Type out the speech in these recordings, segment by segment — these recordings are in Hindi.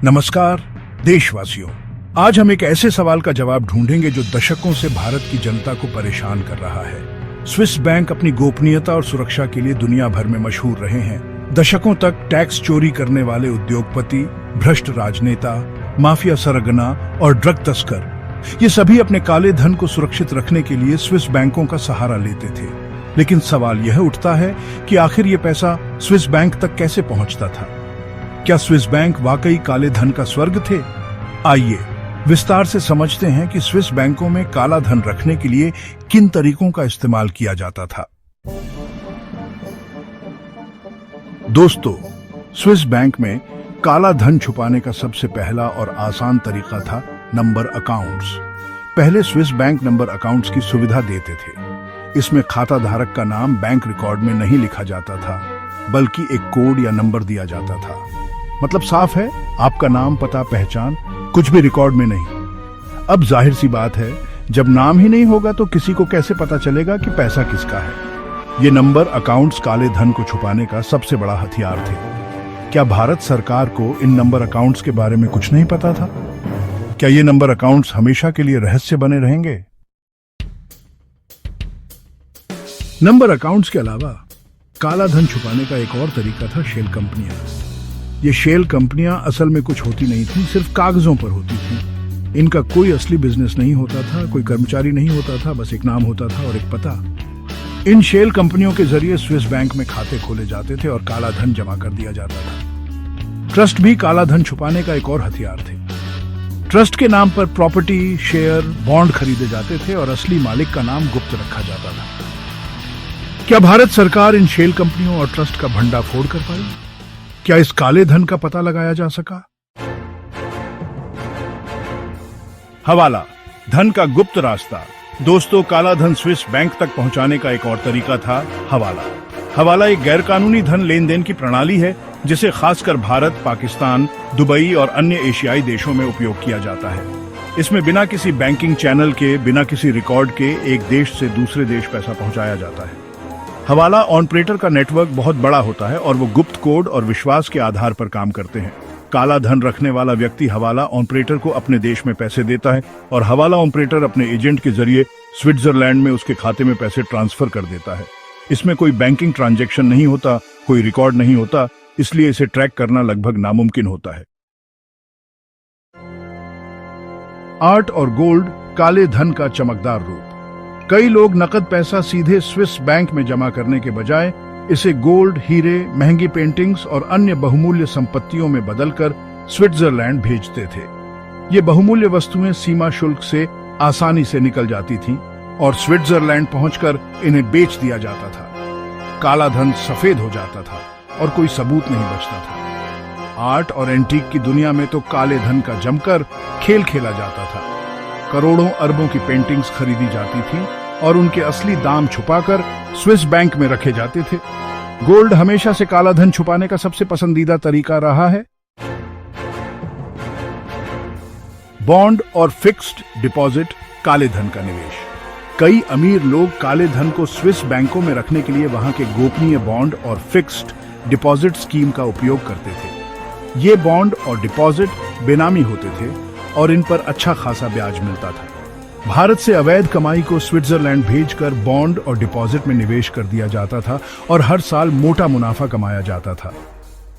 नमस्कार देशवासियों, आज हम एक ऐसे सवाल का जवाब ढूंढेंगे जो दशकों से भारत की जनता को परेशान कर रहा है। स्विस बैंक अपनी गोपनीयता और सुरक्षा के लिए दुनिया भर में मशहूर रहे हैं। दशकों तक टैक्स चोरी करने वाले उद्योगपति, भ्रष्ट राजनेता, माफिया सरगना और ड्रग तस्कर, ये सभी अपने काले धन को सुरक्षित रखने के लिए स्विस बैंकों का सहारा लेते थे। लेकिन सवाल यह उठता है कि आखिर ये पैसा स्विस बैंक तक कैसे पहुंचता था? क्या स्विस बैंक वाकई काले धन का स्वर्ग थे? आइए विस्तार से समझते हैं कि स्विस बैंकों में काला धन रखने के लिए किन तरीकों का इस्तेमाल किया जाता था। दोस्तों, स्विस बैंक में काला धन छुपाने का सबसे पहला और आसान तरीका था नंबर अकाउंट्स। पहले स्विस बैंक नंबर अकाउंट्स की सुविधा देते थे। इसमें खाता धारक का नाम बैंक रिकॉर्ड में नहीं लिखा जाता था, बल्कि एक कोड या नंबर दिया जाता था। मतलब साफ है, आपका नाम, पता, पहचान कुछ भी रिकॉर्ड में नहीं। अब जाहिर सी बात है, जब नाम ही नहीं होगा तो किसी को कैसे पता चलेगा कि पैसा किसका है? ये नंबर अकाउंट्स काले धन को छुपाने का सबसे बड़ा हथियार थे। क्या भारत सरकार को इन नंबर अकाउंट्स के बारे में कुछ नहीं पता था? क्या ये नंबर अकाउंट्स हमेशा के लिए रहस्य बने रहेंगे? नंबर अकाउंट्स के अलावा काला धन छुपाने का एक और तरीका था शेल कंपनियां। ये शेल कंपनियां असल में कुछ होती नहीं थी, सिर्फ कागजों पर होती थी। इनका कोई असली बिजनेस नहीं होता था, कोई कर्मचारी नहीं होता था, बस एक नाम होता था और एक पता। इन शेल कंपनियों के जरिए स्विस बैंक में खाते खोले जाते थे और काला धन जमा कर दिया जाता था। ट्रस्ट भी काला धन छुपाने का एक और हथियार थे। ट्रस्ट के नाम पर प्रॉपर्टी, शेयर, बॉन्ड खरीदे जाते थे और असली मालिक का नाम गुप्त रखा जाता था। क्या भारत सरकार इन शेल कंपनियों और ट्रस्ट का भंडाफोड़ कर पाई? क्या इस काले धन का पता लगाया जा सका? हवाला, धन का गुप्त रास्ता। दोस्तों, काला धन स्विस बैंक तक पहुंचाने का एक और तरीका था हवाला। हवाला एक गैरकानूनी धन लेन देन की प्रणाली है जिसे खासकर भारत, पाकिस्तान, दुबई और अन्य एशियाई देशों में उपयोग किया जाता है। इसमें बिना किसी बैंकिंग चैनल के, बिना किसी रिकॉर्ड के एक देश से दूसरे देश पैसा पहुंचाया जाता है। हवाला ऑपरेटर का नेटवर्क बहुत बड़ा होता है और वो गुप्त कोड और विश्वास के आधार पर काम करते हैं। काला धन रखने वाला व्यक्ति हवाला ऑपरेटर को अपने देश में पैसे देता है और हवाला ऑपरेटर अपने एजेंट के जरिए स्विट्जरलैंड में उसके खाते में पैसे ट्रांसफर कर देता है। इसमें कोई बैंकिंग ट्रांजैक्शन नहीं होता, कोई रिकॉर्ड नहीं होता, इसलिए इसे ट्रैक करना लगभग नामुमकिन होता है। आर्ट और गोल्ड, काले धन का चमकदार रूप। कई लोग नकद पैसा सीधे स्विस बैंक में जमा करने के बजाय इसे गोल्ड, हीरे, महंगी पेंटिंग्स और अन्य बहुमूल्य संपत्तियों में बदलकर स्विट्जरलैंड भेजते थे। ये बहुमूल्य वस्तुएं सीमा शुल्क से आसानी से निकल जाती थीं और स्विट्जरलैंड पहुंचकर इन्हें बेच दिया जाता था। काला धन सफेद हो जाता था और कोई सबूत नहीं बचता था। आर्ट और एंटीक की दुनिया में तो काले धन का जमकर खेल खेला जाता था। करोड़ों अरबों की पेंटिंग्स खरीदी जाती थीं और उनके असली दाम छुपाकर स्विस बैंक में रखे जाते थे। गोल्ड हमेशा से काला धन छुपाने का सबसे पसंदीदा तरीका रहा है। बॉन्ड और फिक्स्ड डिपॉजिट, काले धन का निवेश। कई अमीर लोग काले धन को स्विस बैंकों में रखने के लिए वहां के गोपनीय बॉन्ड और फिक्स्ड डिपॉजिट स्कीम का उपयोग करते थे। ये बॉन्ड और डिपॉजिट बेनामी होते थे और इन पर अच्छा खासा ब्याज मिलता था। भारत से अवैध कमाई को स्विट्जरलैंड भेजकर बॉन्ड और डिपॉजिट में निवेश कर दिया जाता था और हर साल मोटा मुनाफा कमाया जाता था।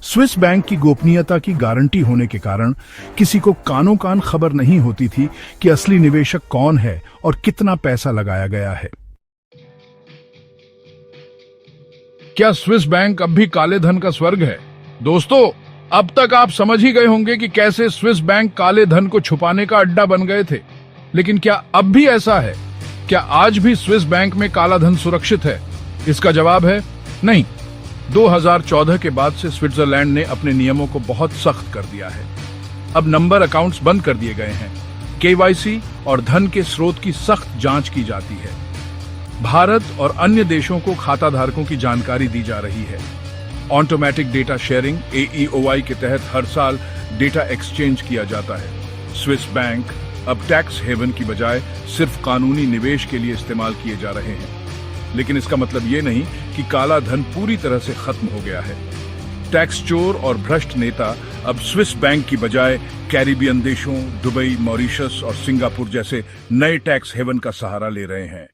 स्विस बैंक की गोपनीयता की गारंटी होने के कारण किसी को कानों कान खबर नहीं होती थी कि असली निवेशक कौन है और कितना पैसा लगाया गया है। क्या स्विस बैंक अब भी काले धन का स्वर्ग है? दोस्तों, अब तक आप समझ ही गए होंगे कि कैसे स्विस बैंक काले धन को छुपाने का अड्डा बन गए थे। लेकिन क्या अब भी ऐसा है? क्या आज भी स्विस बैंक में काला धन सुरक्षित है? इसका जवाब है नहीं। 2014 के बाद से स्विट्जरलैंड ने अपने नियमों को बहुत सख्त कर दिया है। अब नंबर अकाउंट्स बंद कर दिए गए हैं। केवाईसी और धन के स्रोत की सख्त जांच की जाती है। भारत और अन्य देशों को खाता धारकों की जानकारी दी जा रही है। ऑटोमेटिक डेटा शेयरिंग AEOI के तहत हर साल डेटा एक्सचेंज किया जाता है। स्विस बैंक अब टैक्स हेवन की बजाय सिर्फ कानूनी निवेश के लिए इस्तेमाल किए जा रहे हैं। लेकिन इसका मतलब ये नहीं कि काला धन पूरी तरह से खत्म हो गया है। टैक्स चोर और भ्रष्ट नेता अब स्विस बैंक की बजाय कैरिबियन देशों दुबई, मॉरिशस और सिंगापुर जैसे नए टैक्स हेवन का सहारा ले रहे हैं।